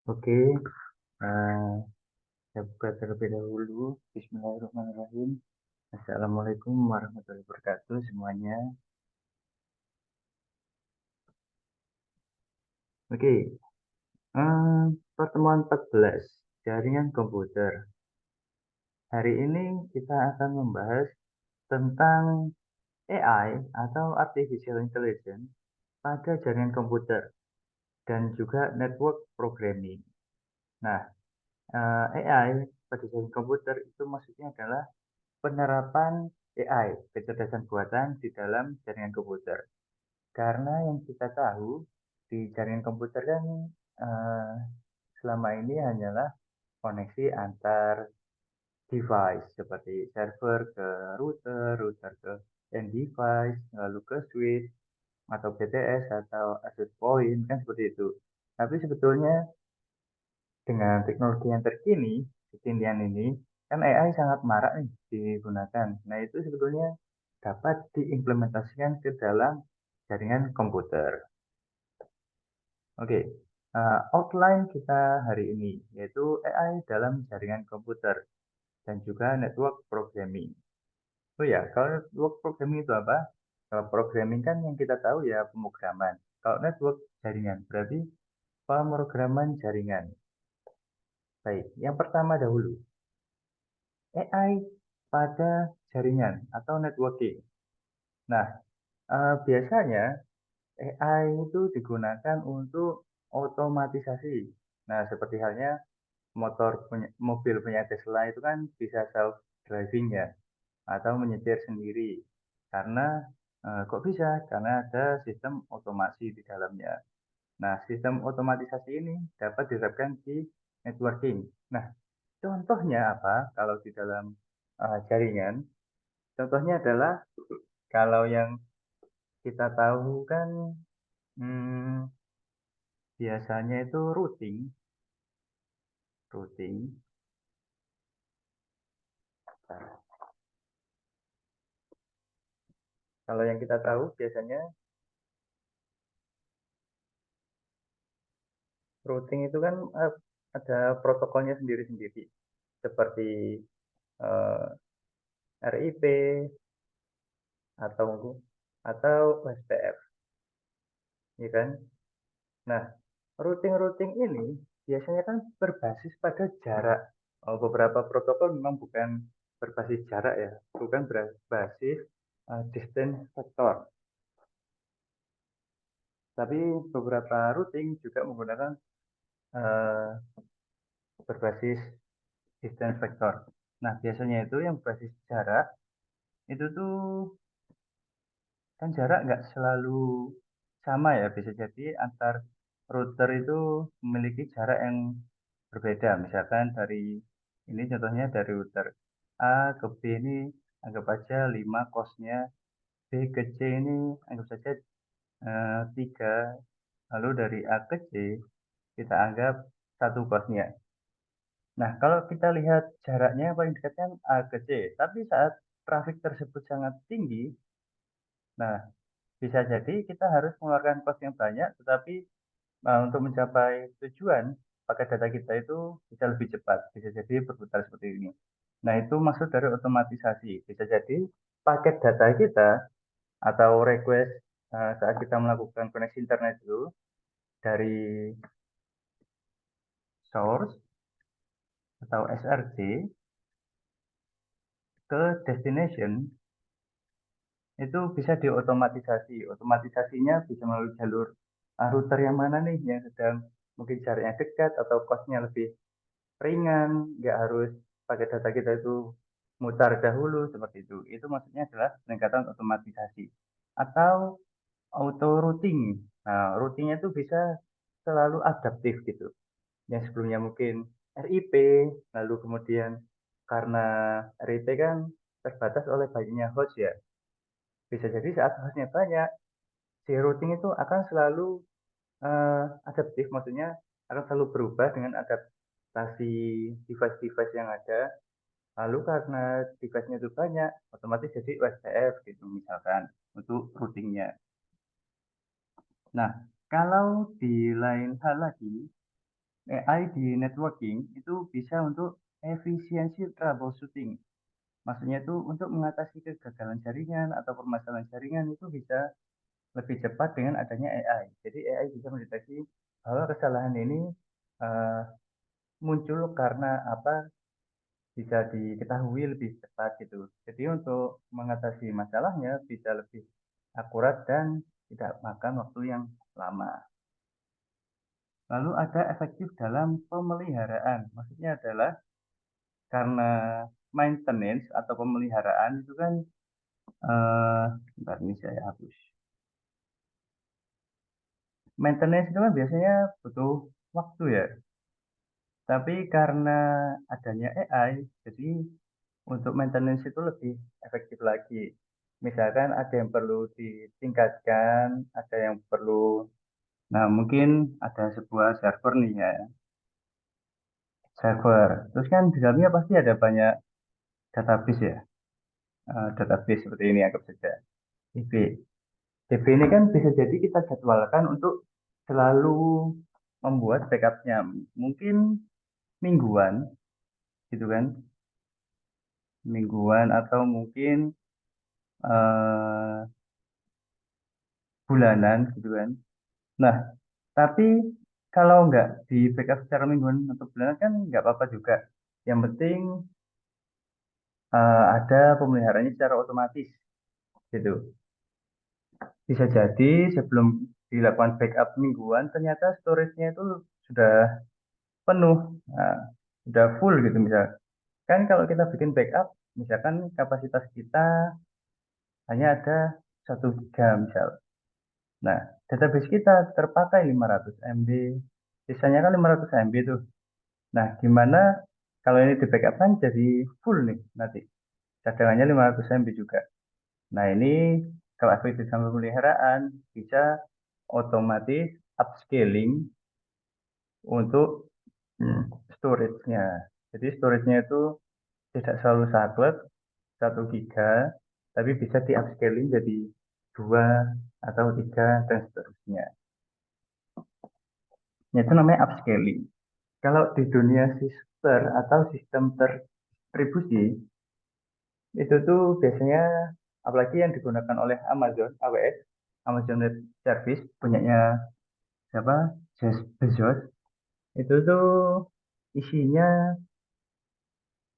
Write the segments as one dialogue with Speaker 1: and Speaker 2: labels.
Speaker 1: Oke, saya buka terlebih dahulu. Bismillahirrahmanirrahim. Assalamualaikum warahmatullahi wabarakatuh semuanya. Oke, pertemuan 14 jaringan komputer. Hari ini kita akan membahas tentang AI atau Artificial Intelligence pada jaringan komputer dan juga network programming. Nah, AI pada jaringan komputer itu maksudnya adalah penerapan AI, kecerdasan buatan di dalam jaringan komputer. Karena yang kita tahu di jaringan komputer kan eh, selama ini hanyalah koneksi antar device seperti server ke router, router ke end device, lalu ke switch atau BTS atau access point kan seperti itu. Tapi sebetulnya dengan teknologi yang terkini, kekinian ini, kan AI sangat marak nih digunakan. Nah, itu sebetulnya dapat diimplementasikan ke dalam jaringan komputer. Oke, outline kita hari ini yaitu AI dalam jaringan komputer dan juga network programming. Oh ya, kalau network programming itu apa? Kalau programming kan yang kita tahu ya pemrograman. Kalau network jaringan berarti pemrograman jaringan. Baik, yang pertama dahulu, AI pada jaringan atau networking. Nah, biasanya AI itu digunakan untuk otomatisasi. Nah, seperti halnya mobil punya Tesla itu kan bisa self driving ya, atau menyetir sendiri. Karena kok bisa? Karena ada sistem otomasi di dalamnya. Nah, sistem otomatisasi ini dapat diterapkan di networking. Nah, contohnya apa? Kalau di dalam jaringan, contohnya adalah kalau yang kita tahu kan hmm, biasanya itu routing, routing. Nah, kalau yang kita tahu biasanya routing itu kan ada protokolnya sendiri-sendiri, seperti eh, RIP atau OSPF, ya kan? Nah, routing-routing ini biasanya kan berbasis pada jarak. Beberapa protokol memang bukan berbasis jarak ya, bukan berbasis distance vector. Tapi beberapa routing juga menggunakan eh, berbasis distance vector. Nah, biasanya itu yang berbasis jarak itu tuh kan jarak nggak selalu sama ya. Bisa jadi antar router itu memiliki jarak yang berbeda. Misalkan dari ini contohnya dari router A ke B ini anggap aja 5 kosnya, B ke C ini anggap saja 3. Lalu dari A ke C kita anggap 1 kosnya. Nah, kalau kita lihat jaraknya paling dekatnya A ke C, tapi saat traffic tersebut sangat tinggi, nah bisa jadi kita harus mengeluarkan kos yang banyak, tetapi untuk mencapai tujuan, paket data kita itu bisa lebih cepat, bisa jadi berputar seperti ini. Nah, itu maksud dari otomatisasi. Bisa jadi paket data kita atau request saat kita melakukan koneksi internet itu dari source atau SRC ke destination itu bisa diotomatisasi. Otomatisasinya bisa melalui jalur router yang mana nih yang sedang mungkin jaraknya dekat atau costnya lebih ringan, nggak harus pakai data kita itu mutar dahulu seperti itu. Itu maksudnya adalah peningkatan otomatisasi atau auto routing. Nah, routingnya itu bisa selalu adaptif gitu. Yang sebelumnya mungkin RIP, lalu kemudian karena RIP kan terbatas oleh banyaknya host ya. Bisa jadi saat hostnya banyak, si routing itu akan selalu adaptif, maksudnya akan selalu berubah dengan adaptasi device-device yang ada. Lalu karena device-nya itu banyak, otomatis jadi USPF gitu misalkan untuk routingnya. Nah, kalau di lain hal lagi, AI di networking itu bisa untuk efisiensi troubleshooting. Maksudnya itu untuk mengatasi kegagalan jaringan atau permasalahan jaringan itu bisa lebih cepat dengan adanya AI. Jadi AI bisa mendeteksi bahwa kesalahan ini eh, muncul karena apa, bisa diketahui lebih cepat gitu. Jadi untuk mengatasi masalahnya bisa lebih akurat dan tidak makan waktu yang lama. Lalu ada efektif dalam pemeliharaan. Maksudnya adalah karena maintenance atau pemeliharaan itu kan bentar ini saya hapus. Maintenance itu kan biasanya butuh waktu ya. Tapi karena adanya AI, jadi untuk maintenance itu lebih efektif lagi. Misalkan ada yang perlu ditingkatkan, ada yang perlu, nah mungkin ada sebuah server nih ya, server. Terus kan di dalamnya pasti ada banyak database ya. Database seperti ini anggap saja. DB. DB ini kan bisa jadi kita jadwalkan untuk selalu membuat backupnya. Mungkin mingguan gitu kan. Mingguan atau mungkin eh, bulanan gitu kan. Nah, tapi kalau nggak di backup secara mingguan atau bulanan kan nggak apa-apa juga. Yang penting ada pemeliharaannya secara otomatis gitu. Bisa jadi sebelum dilakukan backup mingguan, ternyata storage-nya itu sudah penuh, nah, sudah full gitu misal. Kan kalau kita bikin backup, misalkan kapasitas kita hanya ada 1 GB misal. Nah, database kita terpakai 500 MB, sisanya kan 500 MB tuh. Nah, gimana kalau ini di backup kan jadi full nih nanti. Cadangannya 500 MB juga. Nah, ini kalau aktivitas sama pemeliharaan bisa otomatis upscaling untuk storage-nya. Jadi storage-nya itu tidak selalu saklek 1 GB, tapi bisa di upscaling jadi 2 atau 3 dan seterusnya. Itu namanya upscaling. Kalau di dunia sister atau sistem terdistribusi, itu tuh biasanya apalagi yang digunakan oleh Amazon AWS, Amazon Web Service, punyanya siapa? Jeff Bezos. Itu tuh isinya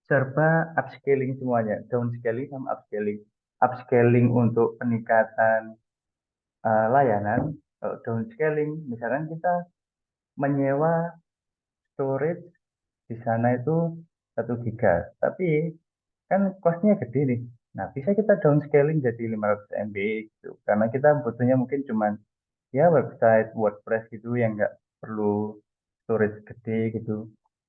Speaker 1: serba upscaling semuanya, downscaling sama upscaling. Upscaling untuk peningkatan layanan, kalau downscaling, misalkan kita menyewa storage di sana itu 1 GB, tapi kan costnya gede nih. Nah, bisa kita downscaling jadi 500 MB gitu. Karena kita butuhnya mungkin cuman ya website WordPress gitu yang nggak perlu storage gede gitu.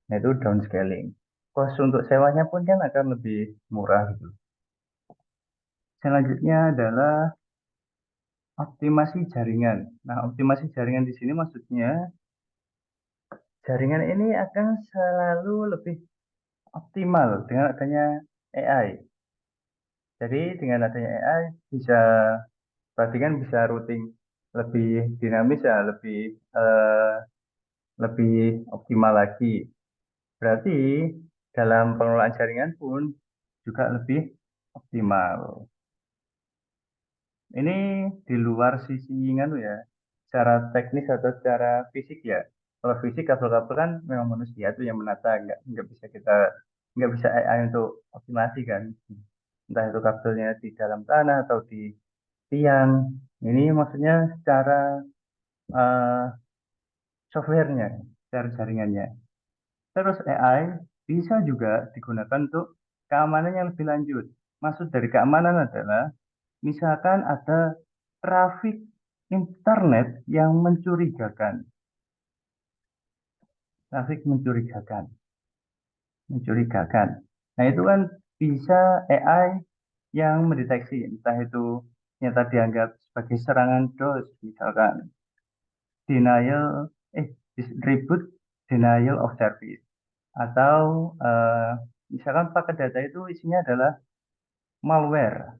Speaker 1: Nah, itu downscaling. Cost untuk sewanya pun kan akan lebih murah gitu. Selanjutnya adalah optimasi jaringan. Nah, optimasi jaringan di sini maksudnya jaringan ini akan selalu lebih optimal dengan adanya AI. Jadi dengan adanya AI bisa berarti kan bisa routing lebih dinamis ya, eh, lebih optimal lagi. Berarti dalam pengelolaan jaringan pun juga lebih optimal. Ini di luar sisi nganu ya, secara teknis atau secara fisik ya. Kalau fisik kabel-kabel kan memang manusia tuh yang menata, nggak bisa AI untuk optimasi kan. Entah itu kabelnya di dalam tanah atau di tiang. Ini maksudnya secara eh, softwarenya, secara jaringannya. Terus AI bisa juga digunakan untuk keamanan yang lebih lanjut. Maksud dari keamanan adalah misalkan ada trafik internet yang mencurigakan, trafik mencurigakan. Nah, itu kan bisa AI yang mendeteksi, entah itu ternyata dianggap sebagai serangan DOS, misalkan denial, distribute denial of service, atau misalkan paket data itu isinya adalah malware,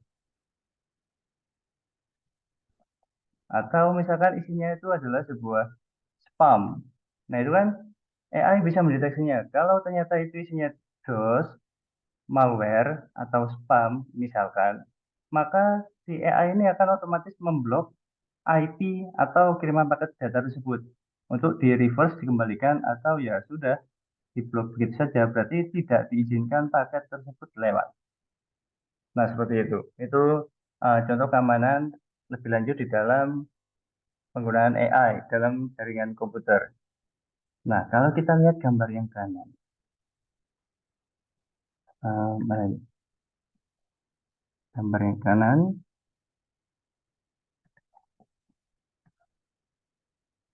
Speaker 1: atau misalkan isinya itu adalah sebuah spam. Nah, itu kan AI bisa mendeteksinya. Kalau ternyata itu isinya DOS, malware, atau spam, misalkan, maka si AI ini akan otomatis memblok IP atau kiriman paket data tersebut untuk di reverse dikembalikan atau ya sudah diblok begitu saja. Berarti tidak diizinkan paket tersebut lewat. Nah, seperti itu. Itu contoh keamanan lebih lanjut di dalam penggunaan AI dalam jaringan komputer. Nah, kalau kita lihat gambar yang kanan, mana ini? Gambar yang kanan,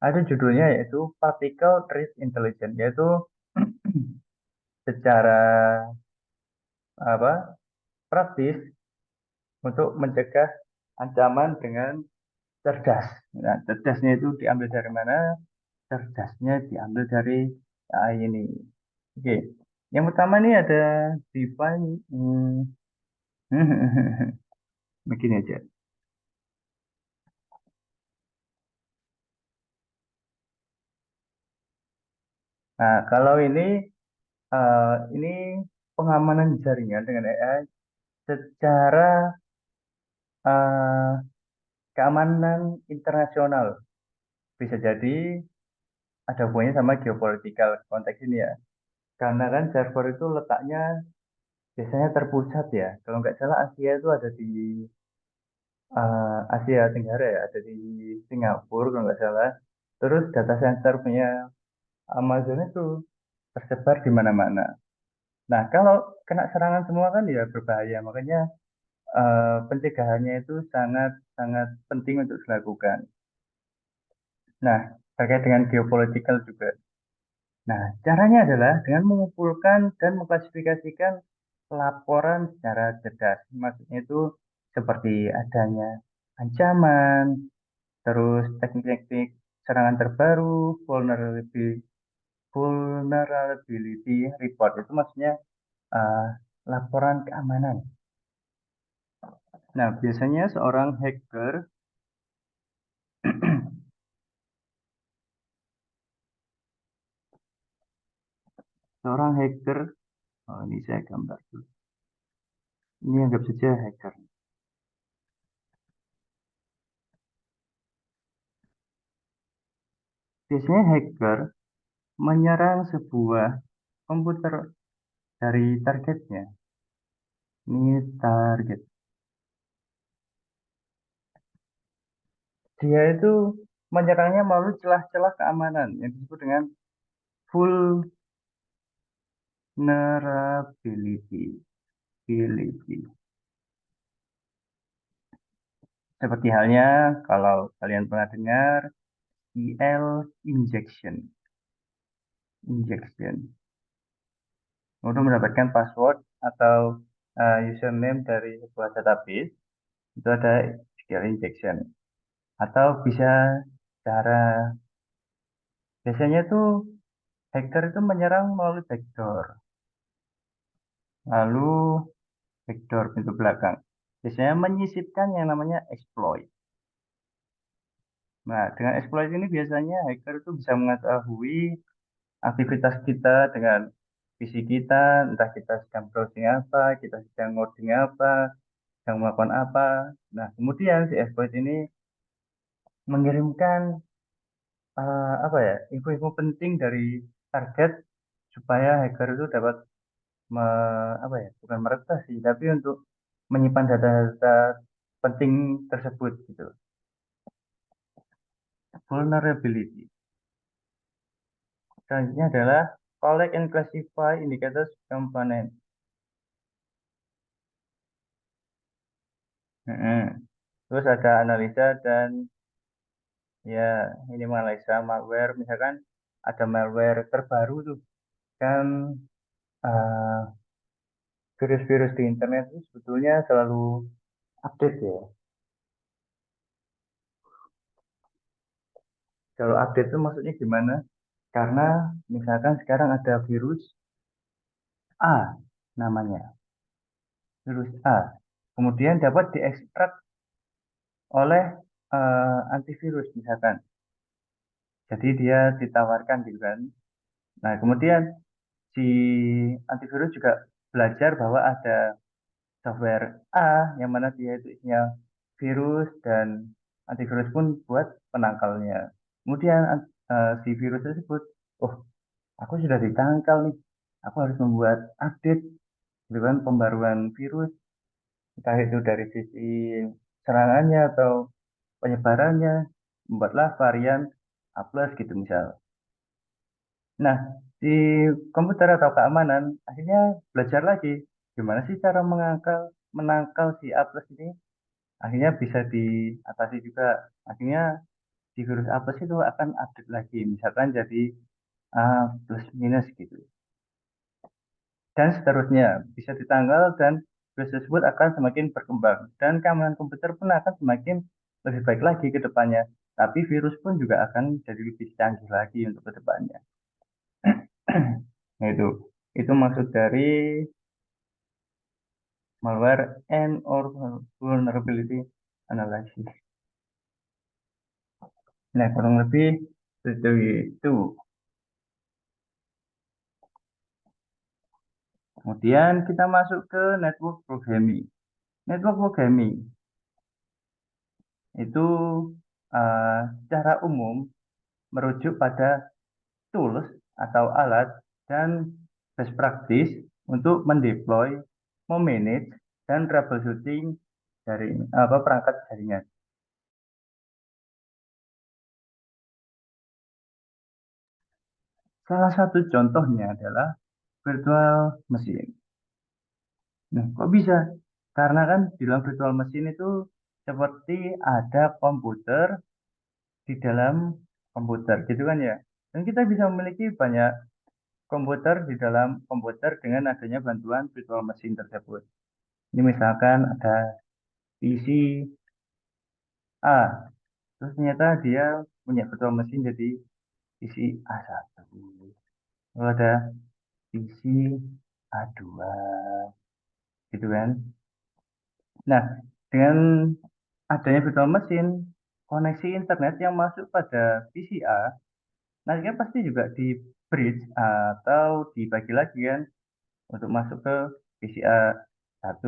Speaker 1: ada judulnya yaitu Particle Threat Intelligence, yaitu secara apa praktis untuk mencegah ancaman dengan cerdas. Nah, cerdasnya itu diambil dari mana? Cerdasnya diambil dari AI ini. Oke, yang pertama ini ada define, begini aja. Nah, kalau ini pengamanan jaringan dengan AI secara eh, keamanan internasional. Bisa jadi ada hubungannya sama geopolitikal konteks ini ya. Karena kan server itu letaknya biasanya terpusat ya. Kalau nggak salah Asia itu ada di Asia Tenggara ya, ada di Singapura kalau nggak salah. Terus data center punya Amazon itu tersebar di mana-mana. Nah, kalau kena serangan semua kan ya berbahaya. Makanya pencegahannya itu sangat sangat penting untuk dilakukan. Nah, terkait dengan geopolitikal juga. Nah, caranya adalah dengan mengumpulkan dan mengklasifikasikan laporan secara cerdas. Maksudnya itu seperti adanya ancaman, terus teknik-teknik serangan terbaru, vulnerability report. Itu maksudnya eh, laporan keamanan. Nah, biasanya seorang hacker, oh ini saya gambar dulu. Ini anggap saja hacker. Biasanya hacker menyerang sebuah komputer dari targetnya. Ini target. Dia itu menyerangnya melalui celah-celah keamanan yang disebut dengan vulnerability. Ability. Seperti halnya kalau kalian pernah dengar EL injection. Injection. Untuk mendapatkan password atau username dari sebuah database, itu ada SQL injection. Atau bisa cara, biasanya tuh hacker itu menyerang melalui backdoor. Lalu backdoor pintu belakang. Biasanya menyisipkan yang namanya exploit. Nah, dengan exploit ini biasanya hacker itu bisa mengetahui aktivitas kita dengan PC kita, entah kita sedang browsing apa, kita sedang ngoding apa, sedang melakukan apa. Nah, kemudian si exploit ini mengirimkan apa ya, info-info penting dari target supaya hacker itu dapat apa ya, bukan meretas sih, tapi untuk menyimpan data-data penting tersebut gitu. Vulnerability. Selanjutnya adalah collect and classify indicators component. Mm-mm. Terus ada analisa dan ya ini analisa malware. Misalkan ada malware terbaru tuh kan eh, virus-virus di internet itu sebetulnya selalu update ya. Kalau update itu maksudnya gimana? Karena misalkan sekarang ada virus A namanya, virus A. Kemudian dapat diekstrak oleh antivirus misalkan. Jadi dia ditawarkan gitu kan. Nah, kemudian si antivirus juga belajar bahwa ada software A yang mana dia itu isinya virus dan antivirus pun buat penangkalnya. Kemudian si virus tersebut, oh aku sudah ditangkal nih, aku harus membuat update gitu kan, pembaruan virus, entah itu dari sisi serangannya atau penyebarannya, membuatlah varian A plus gitu misal. Nah, di komputer atau keamanan akhirnya belajar lagi gimana sih cara menangkal si A plus ini. Akhirnya bisa diatasi juga. Akhirnya si virus A plus itu akan update lagi, misalkan jadi A plus minus gitu. Dan seterusnya bisa ditangkal dan virus tersebut akan semakin berkembang. Dan keamanan komputer pun akan semakin lebih baik lagi ke depannya. Tapi virus pun juga akan jadi lebih canggih lagi untuk ke depannya. Nah, itu maksud dari malware and or vulnerability analysis. Nah, kurang lebih seperti itu. Kemudian kita masuk ke network programming. Network programming itu secara umum merujuk pada tools atau alat dan best practice untuk mendeploy, memanage, dan troubleshooting dari perangkat jaringan. Salah satu contohnya adalah virtual machine. Nah, kok bisa? Karena kan di dalam virtual machine itu seperti ada komputer di dalam komputer, gitu kan ya. Dan kita bisa memiliki banyak komputer di dalam komputer dengan adanya bantuan virtual machine tersebut. Ini misalkan ada PC A, terus ternyata dia punya virtual machine jadi PC A1. Lalu ada PC A2, gitu kan. Nah, dengan adanya virtual machine, koneksi internet yang masuk pada PCA, nanti kan pasti juga di bridge atau dibagi lagi kan untuk masuk ke PCA 1,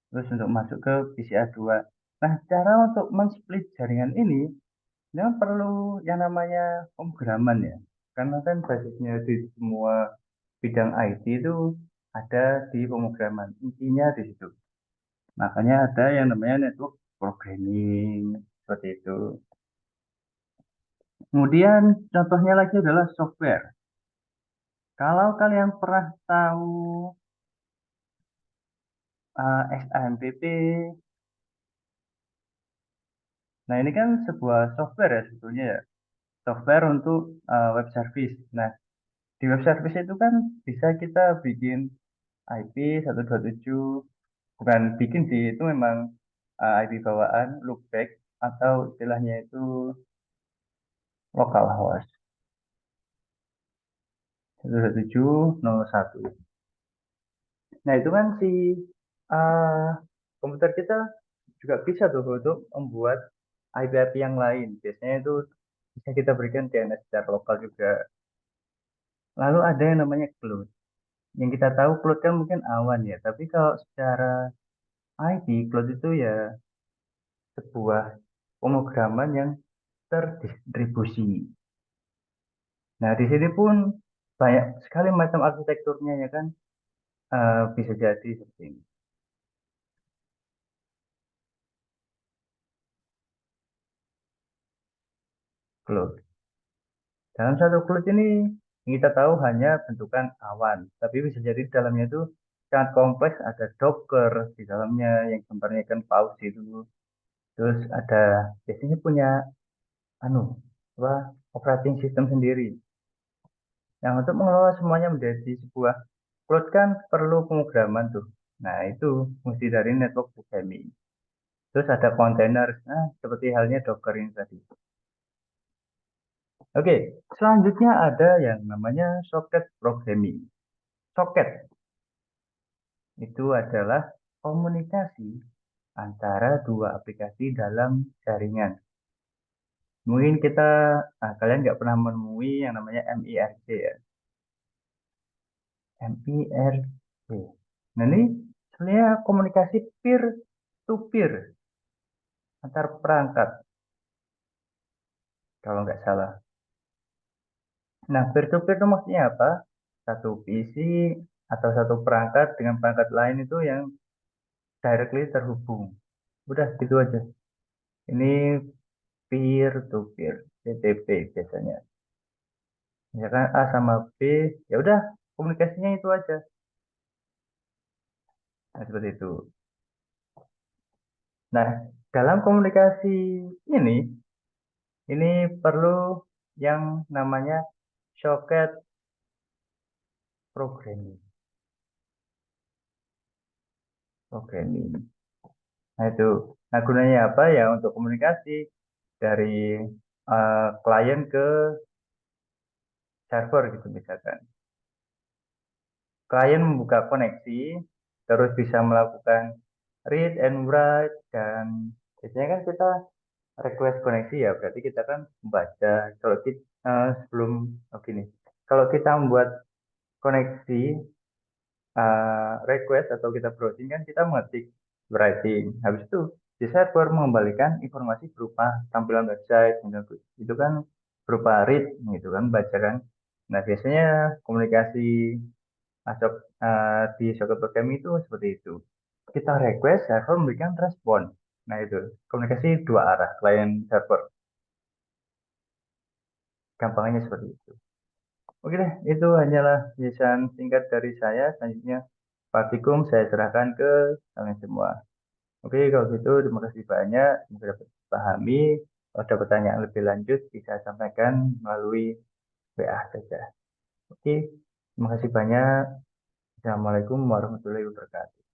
Speaker 1: terus untuk masuk ke PCA 2. Nah, cara untuk men-split jaringan ini, memang perlu yang namanya pemrograman ya. Karena kan basisnya di semua bidang IT itu ada di pemrograman. Intinya di situ. Makanya ada yang namanya network programming seperti itu. Kemudian contohnya lagi adalah software. Kalau kalian pernah tahu XAMPP, nah ini kan sebuah software ya sebetulnya ya. Software untuk web service. Nah, di web service itu kan bisa kita bikin IP 127, bukan bikin sih, itu memang IP bawaan, loopback, atau istilahnya itu localhost 127.01. Nah, itu kan si uh, komputer kita juga bisa tuh untuk membuat IP-IP yang lain. Biasanya itu bisa kita berikan DNS secara lokal juga. Lalu ada yang namanya cloud. Yang kita tahu cloud kan mungkin awan ya, tapi kalau secara IP, cloud itu ya sebuah pemrograman yang terdistribusi. Nah, di sini pun banyak sekali macam arsitekturnya ya kan. Bisa jadi seperti ini. Cloud. Dalam satu cloud ini yang kita tahu hanya bentukan awan, tapi bisa jadi di dalamnya itu sangat kompleks. Ada Docker di dalamnya yang gambarnya kan paus itu. Terus ada biasanya punya anu apa operating system sendiri. Yang untuk mengelola semuanya menjadi sebuah cloud kan perlu pemrograman tuh. Nah, itu fungsi dari network programming. Terus ada kontainer, nah seperti halnya Docker ini tadi. Oke, selanjutnya ada yang namanya socket programming. Socket itu adalah komunikasi antara dua aplikasi dalam jaringan. Mungkin kalian nggak pernah menemui yang namanya MIRC ya. MIRC. Nah, ini sebenarnya komunikasi peer to peer antar perangkat kalau nggak salah. Nah, peer to peer itu maksudnya apa? Satu PC atau satu perangkat dengan perangkat lain itu yang directly terhubung. Udah gitu aja. Ini peer to peer, PTP biasanya. Ya kan A sama B, ya udah komunikasinya itu aja. Nah, seperti itu. Nah, dalam komunikasi ini, ini perlu yang namanya socket programming. Programming. Nah, itu. Nah, gunanya apa ya untuk komunikasi dari klien ke server gitu misalkan. Klien membuka koneksi, terus bisa melakukan read and write, dan biasanya kan kita request koneksi ya, berarti kita kan membaca. Kalau kita sebelum gini, kalau kita membuat koneksi request atau kita browsing kan kita mengetik writing. Habis itu di server mengembalikan informasi berupa tampilan website gitu. Itu kan berupa read gitu kan, baca kan. Nah, biasanya komunikasi masuk di socket program itu seperti itu. Kita request, server memberikan respon. Nah, itu komunikasi dua arah, klien server. Gampangnya seperti itu. Oke deh, itu hanyalah penjelasan singkat dari saya. Selanjutnya, praktikum saya serahkan ke kalian semua. Oke, kalau gitu terima kasih banyak. Semoga dapat dipahami. Kalau ada pertanyaan lebih lanjut, bisa sampaikan melalui WA saja. Oke, terima kasih banyak. Assalamualaikum warahmatullahi wabarakatuh.